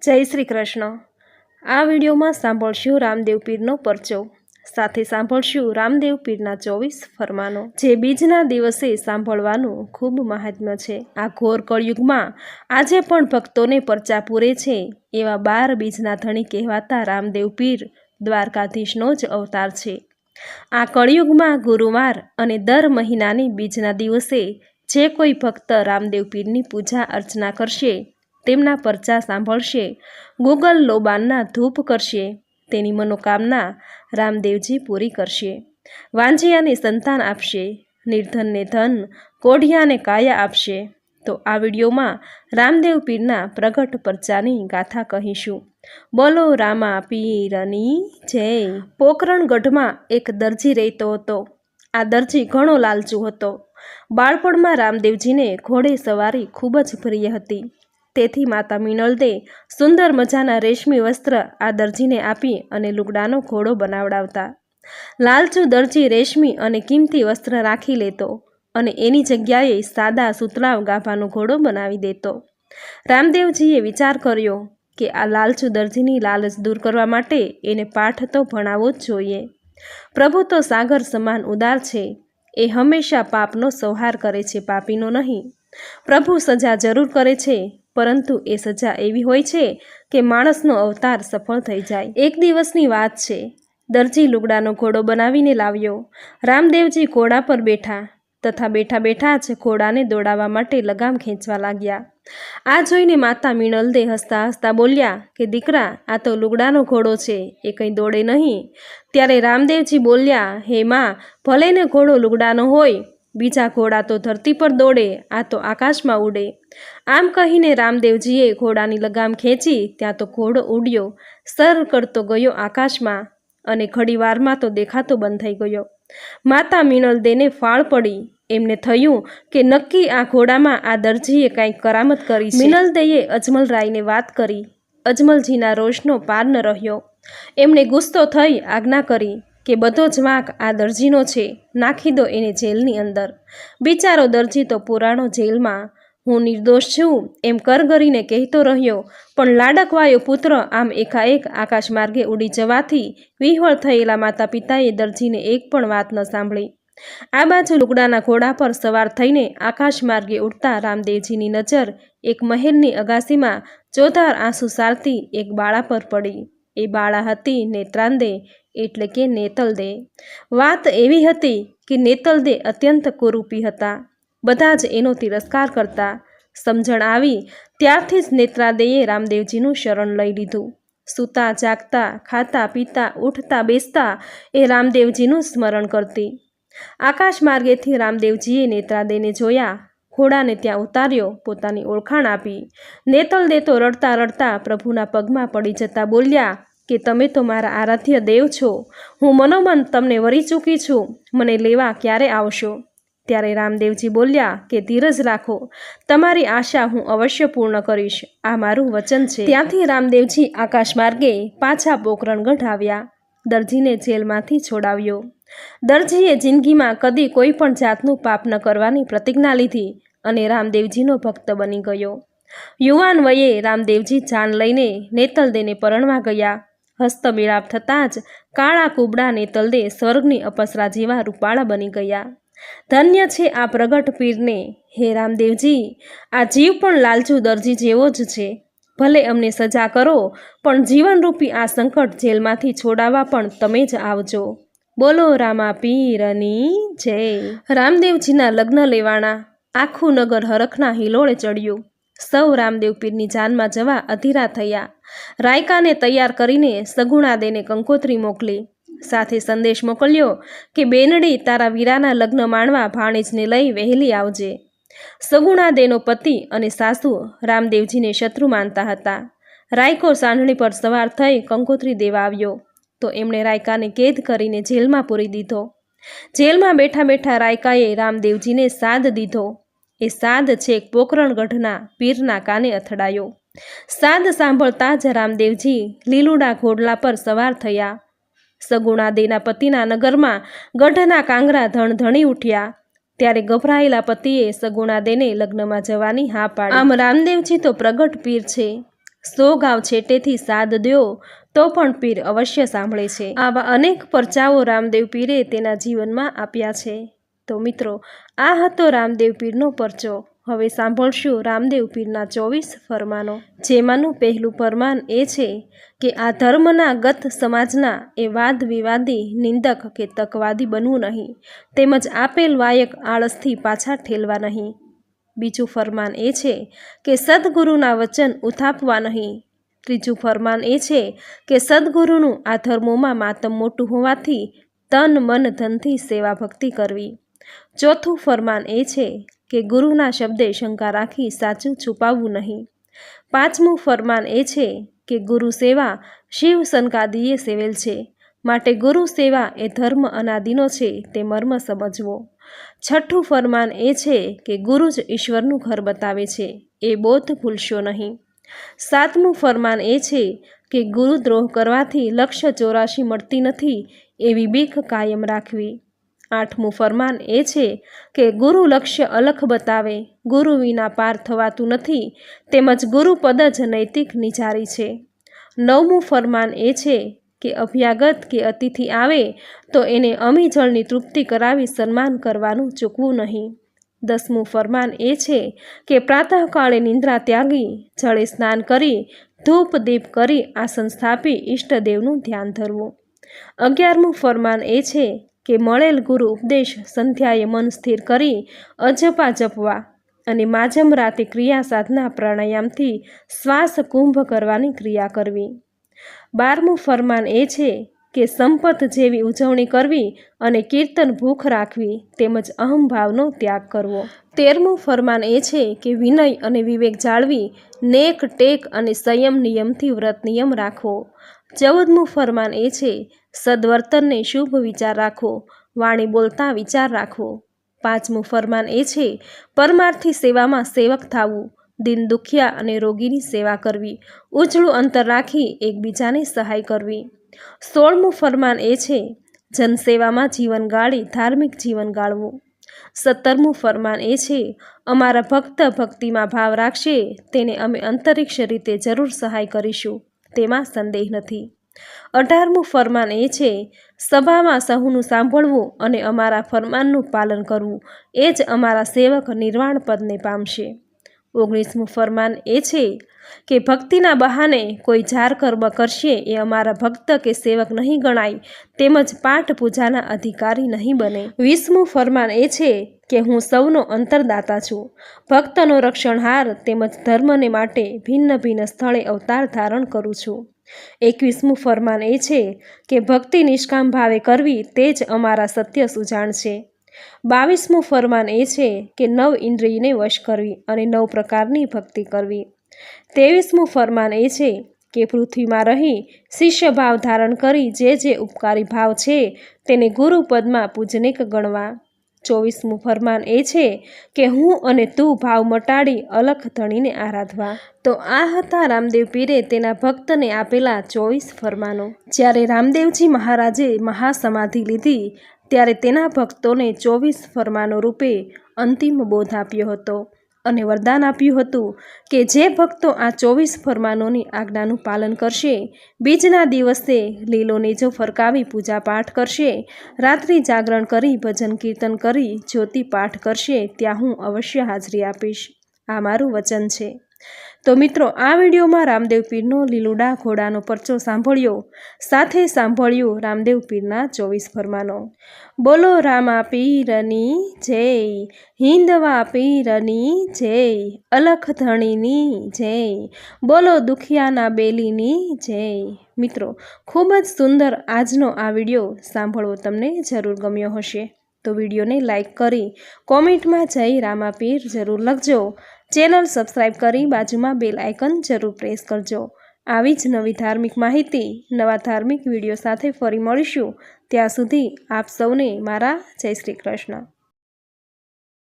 જય શ્રી કૃષ્ણ। આ વિડીયોમાં સાંભળશું રામદેવ પીરનો પરચો, સાથે સાંભળશું રામદેવ પીરના 24 ફરમાનો, જે બીજના દિવસે સાંભળવાનું ખૂબ મહાત્મ્ય છે। આ ઘોર કળયુગમાં આજે પણ ભક્તોને પરચા પૂરે છે એવા 12 બીજના ધણી કહેવાતા રામદેવ પીર દ્વારકાધીશનો જ અવતાર છે। આ કળયુગમાં ગુરુવાર અને દર મહિનાની બીજના દિવસે જે કોઈ ભક્ત રામદેવ પીરની પૂજા અર્ચના કરશે, તેમના પરચા સાંભળશે, ગૂગલ લોબાનના ધૂપ કરશે, તેની મનોકામના રામદેવજી પૂરી કરશે। વાંજિયાને સંતાન આપશે, નિર્ધનને ધન, કોઢિયાને કાયા આપશે। તો આ વિડીયોમાં રામદેવ પીરના પ્રગટ પરચાની ગાથા કહીશું। બોલો રામા પીરની જય। પોકરણગઢમાં એક દરજી રહેતો હતો। આ દરજી ઘણો લાલચુ હતો। બાળપણમાં રામદેવજીને ઘોડે સવારી ખૂબ જ પ્રિય હતી। તેથી માતા મિનળદે સુંદર મજાના રેશમી વસ્ત્ર આ દરજીને આપી અને લુગડાનો ઘોડો બનાવડાવતા। લાલચુ દરજી રેશમી અને કિંમતી વસ્ત્ર રાખી લેતો અને એની જગ્યાએ સાદા સુતરાવ ગાભાનો ઘોડો બનાવી દેતો। રામદેવજીએ વિચાર કર્યો કે આ લાલચુ દરજીની લાલચ દૂર કરવા માટે એને પાઠ તો ભણાવવો જ જોઈએ। પ્રભુ તો સાગર સમાન ઉદાર છે, એ હંમેશા પાપનો સંહાર કરે છે, પાપીનો નહીં। પ્રભુ સજા જરૂર કરે છે, પરંતુ એ સજા એવી હોય છે કે માણસનો અવતાર સફળ થઈ જાય। એક દિવસની વાત છે, દરજી લુગડાનો ઘોડો બનાવીને લાવ્યો। રામદેવજી ઘોડા પર બેઠા તથા બેઠા બેઠા જ ઘોડાને દોડાવવા માટે લગામ ખેંચવા લાગ્યા। આ જોઈને માતા મિનળદે હસતા હસતા બોલ્યા કે દીકરા, આ તો લુગડાનો ઘોડો છે, એ કંઈ દોડે નહીં। ત્યારે રામદેવજી બોલ્યા, હે માં, ભલે ને ઘોડો લુગડાનો હોય, બીજા ઘોડા તો ધરતી પર દોડે, આ તો આકાશમાં ઉડે। આમ કહીને રામદેવજીએ ઘોડાની લગામ ખેંચી, ત્યાં તો ઘોડો ઉડ્યો, સર કરતો ગયો આકાશમાં અને ઘડીવારમાં તો દેખાતો બંધ થઈ ગયો। માતા મિનળદેને ફાળ પડી, એમને થયું કે નક્કી આ ઘોડામાં આ દરજીએ કાંઈક કરામત કરી છે। મિનળદેએ અજમલરાયને વાત કરી। અજમલજીના રોષનો પાર ન રહ્યો। એમણે ગુસ્સો થઈ આજ્ઞા કરી કે બધો જ વાંક આ દરજીનો છે, નાખી દો એને જેલની અંદર। બિચારો દરજી તો પુરાણો જેલમાં। હું નિર્દોષ છું એમ કરગરીને કહેતો રહ્યો, પણ લાડકવાયો પુત્ર આમ એકાએક આકાશ માર્ગે ઉડી જવાથી વિહવળ થયેલા માતા પિતાએ દરજીને એક પણ વાત ન સાંભળી। આ બાજુ લુગડાના ઘોડા પર સવાર થઈને આકાશ માર્ગે ઉડતા રામદેવજીની નજર એક મહેલની અગાસીમાં ચોધાર આંસુ સારતી એક બાળા પર પડી। એ બાળા હતી નેત્રાંદે, એટલે કે નેતલદે। વાત એવી હતી કે નેતલદે અત્યંત કુરૂપી હતા। બધા જ એનો તિરસ્કાર કરતા। સમજણ આવી ત્યારથી જ નેત્રાદેએ રામદેવજીનું શરણ લઈ લીધું। સૂતા જાગતા, ખાતા પીતા, ઉઠતા બેસતા એ રામદેવજીનું સ્મરણ કરતી। આકાશ માર્ગેથી રામદેવજીએ નેત્રાદેને જોયા, ઘોડાને ત્યાં ઉતાર્યો, પોતાની ઓળખાણ આપી। નેતલદે તો રડતા રડતા પ્રભુના પગમાં પડી જતા બોલ્યા કે તમે તો મારા આરાધ્ય દેવ છો, હું મનોમન તમને વરી ચૂકી છું, મને લેવા ક્યારે આવશો? ત્યારે રામદેવજી બોલ્યા કે ધીરજ રાખો, તમારી આશા હું અવશ્ય પૂર્ણ કરીશ, આ મારું વચન છે। ત્યાંથી રામદેવજી આકાશ માર્ગે પાછા પોકરણગઢ આવ્યા। દરજીને જેલમાંથી છોડાવ્યો। દરજીએ જિંદગીમાં કદી કોઈ પણ જાતનું પાપ ન કરવાની પ્રતિજ્ઞા લીધી અને રામદેવજીનો ભક્ત બની ગયો। યુવાન વયે રામદેવજી જાન લઈને નેતલદેને પરણવા ગયા। હસ્તમેળાપ થતાં જ કાળા કુબડા નેતલદે સ્વર્ગની અપસરા જેવા રૂપાળા બની ગયા। ધન્ય છે આ પ્રગટ પીરને, હે રામદેવજી, આ જીવ પણ લાલચુ દરજી જેવો જ છે, ભલે અમને સજા કરો, પણ જીવનરૂપી આ સંકટ જેલમાંથી છોડાવવા પણ તમે જ આવજો। બોલો રામા પીરની જય। રામદેવજીના લગ્ન લેવાણા। આખું નગર હરખના હિલોળે ચડ્યું। સૌ રામદેવ પીરની જાનમાં જવા અધીરા થયા। રાયકાને તૈયાર કરીને સગુણાદેને કંકોત્રી મોકલી। સાથે સંદેશ મોકલ્યો કે બેનડી, તારા વીરાના લગ્ન માણવા ભાણેજને લઈ વહેલી આવજે। સગુણાદેનો પતિ અને સાસુ રામદેવજીને શત્રુ માનતા હતા। રાયકો સાંઢણી પર સવાર થઈ કંકોત્રી દેવા આવ્યો તો એમણે રાયકાને કેદ કરીને જેલમાં પૂરી દીધો। જેલમાં બેઠા બેઠા રાયકાએ રામદેવજીને સાદ દીધો। એ સાદ છેક પોકરણગઢના પીરના કાને અથડાયો। સાદ સાંભળતા જ રામદેવજી લીલુડા ઘોડલા પર સવાર થયા। સગુણાદેના પતિના નગરમાં ગઢના કાંગરા ધણધણી ઉઠ્યા। ત્યારે ગભરાયેલા પતિએ સગુણાદેને લગ્નમાં જવાની હા પાડી। આમ રામદેવજી તો પ્રગટ પીર છે, 100 ગાંવ છેટેથી સાદ દ્યો તો પણ પીર અવશ્ય સાંભળે છે. આવા અનેક પરચાઓ રામદેવ પીરે તેના જીવનમાં આપ્યા છે. તો મિત્રો, આ હતો રામદેવ પીરનો પરચો. હવે સાંભળશું રામદેવ પીરના 24 ફરમાનો. જેમાંનું પહેલું ફરમાન એ છે કે આ ધર્મના ગત સમાજના એ વાદ વિવાદી, નિંદક કે તકવાદી બનવું નહીં, તેમજ આપેલ વાયક આળસથી પાછા ઠેલવા નહીં. બીજું ફરમાન એ છે કે સદગુરુના વચન ઉથાપવા નહીં. ત્રીજું ફરમાન એ છે કે સદગુરુનું આ ધર્મોમાં માતમ મોટું હોવાથી તન મન ધનથી સેવા ભક્તિ કરવી. ચોથું ફરમાન એ છે કે ગુરુના શબ્દે શંકા રાખી સાચું છુપાવવું નહીં. પાંચમું ફરમાન એ છે કે ગુરુ સેવા શિવ સનકાદીએ સેવેલ છે, માટે ગુરુ સેવા એ ધર્મ અનાદિનો છે તે મર્મ સમજવો. છઠ્ઠું ફરમાન એ છે કે ગુરુ જ ઈશ્વરનું ઘર બતાવે છે, એ બોધ ભૂલશો નહીં. સાતમું ફરમાન એ છે કે ગુરુદ્રોહ કરવાથી લક્ષ્ય 84 મળતી નથી, એવી બીક કાયમ રાખવી. આઠમું ફરમાન એ છે કે ગુરુ લક્ષ્ય અલખ બતાવે, ગુરુ વિના પાર થવાતું નથી, તેમજ ગુરુપદ જ નૈતિક નિજારી છે. નવમું ફરમાન એ છે કે અભ્યાગત કે અતિથિ આવે તો એને અમી જળની તૃપ્તિ કરાવી સન્માન કરવાનું ચૂકવું નહીં. 10મું ફરમાન એ છે કે પ્રાતઃકાળે નિંદ્રા ત્યાગી જળે સ્નાન કરી ધૂપ દીપ કરી આસન સ્થાપી ઈષ્ટદેવનું ધ્યાન ધરવું. 11મું ફરમાન એ છે કે મળેલ ગુરુ ઉપદેશ સંધ્યાએ મન સ્થિર કરી અજપા જપવા અને માજમ રાતે ક્રિયા સાધના પ્રાણાયામથી શ્વાસ કુંભ કરવાની ક્રિયા કરવી. 12મું ફરમાન એ છે કે સંપત જેવી ઉજવણી કરવી અને કીર્તન ભૂખ રાખવી, તેમજ અહંભાવનો ત્યાગ કરવો. 13મું ફરમાન એ છે કે વિનય અને વિવેક જાળવી નેક ટેક અને સંયમ નિયમથી વ્રત નિયમ રાખવો. 14મું ફરમાન એ છે સદવર્તનને શુભ વિચાર રાખવો, વાણી બોલતા વિચાર રાખવો. 5મું ફરમાન એ છે પરમાર્થી સેવામાં સેવક થવું, દિન દુખિયા અને રોગીની સેવા કરવી, ઉજળું અંતર રાખી એકબીજાને સહાય કરવી. 16મું ફરમાન એ છે જનસેવામાં જીવન ગાળી ધાર્મિક જીવન ગાળવું. 17મું ફરમાન એ છે અમારા ભક્ત ભક્તિમાં ભાવ રાખશે તેને અમે અંતરિક્ષ રીતે જરૂર સહાય કરીશું, તેમાં સંદેહ નથી. 18મું ફરમાન એ છે સભામાં સહુનું સાંભળવું અને અમારા ફરમાનનું પાલન કરવું, એ જ અમારા સેવક નિર્વાણ પદને પામશે. 19મું ફરમાન એ છે કે ભક્તિના બહાને કોઈ જાર કર્મ કરશે એ અમારા ભક્ત કે સેવક નહીં ગણાય, તેમજ પાઠ પૂજાના અધિકારી નહીં બને. 20મું ફરમાન એ છે કે હું સૌનો અંતરદાતા છું, ભક્તનો રક્ષણહાર તેમજ ધર્મને માટે ભિન્ન ભિન્ન સ્થળે અવતાર ધારણ કરું છું. 21મું ફરમાન એ છે કે ભક્તિ નિષ્કામ ભાવે કરવી તે જ અમારા સત્ય સુજાણ છે. 22મું ફરમાન એ છે કે 9 ઇન્દ્રિયને વશ કરવી અને 9 પ્રકારની ભક્તિ કરવી. 23મું ફરમાન એ છે કે પૃથ્વીમાં રહી શિષ્ય ભાવ ધારણ કરી જે ઉપકારી ભાવ છે તેને ગુરુપદમાં પૂજનિક ગણવા. 24મું ફરમાન એ છે કે હું અને તું ભાવ મટાડી અલખ ધણીને આરાધવા. તો આ હતા રામદેવ પીરે તેના ભક્તને આપેલા 24 ફરમાનો. જ્યારે રામદેવજી મહારાજે મહાસમાધિ લીધી ત્યારે તેના ભક્તોને 24 ફરમાનો રૂપે અંતિમ બોધ આપ્યો હતો અને વરદાન આપ્યું હતું કે જે ભક્તો આ 24 ફરમાનોની આજ્ઞાનું પાલન કરશે, બીજના દિવસે લીલો નેજો ફરકાવી પૂજા પાઠ કરશે, રાત્રિ જાગરણ કરી ભજન કીર્તન કરી જ્યોતિ પાઠ કરશે, ત્યાં હું અવશ્ય હાજરી આપીશ. આ મારું વચન છે. તો મિત્રો, આ વિડીયોમાં રામદેવ પીરનો લીલુડા ઘોડાનો પરચો સાંભળ્યો, સાથે સાંભળ્યું રામદેવ પીરના 24 ફરમાનો. બોલો રામા પીરની જય, હિંદવા પીરની જય, અલખ ધણીની જય, બોલો દુખિયાના બેલીની જય. મિત્રો, ખૂબ જ સુંદર આજનો આ વિડીયો સાંભળવો તમને જરૂર ગમ્યો હશે. તો વિડીયોને લાઈક કરી કોમેન્ટમાં જય રામા પીર જરૂર લખજો. ચેનલ સબસ્ક્રાઈબ કરી બાજુમાં બેલ આઇકન જરૂર પ્રેસ કરજો. આવી જ નવી ધાર્મિક માહિતી, નવા ધાર્મિક વિડીયો સાથે ફરી મળીશું. ત્યાં સુધી આપ સૌને મારા જય શ્રી કૃષ્ણ.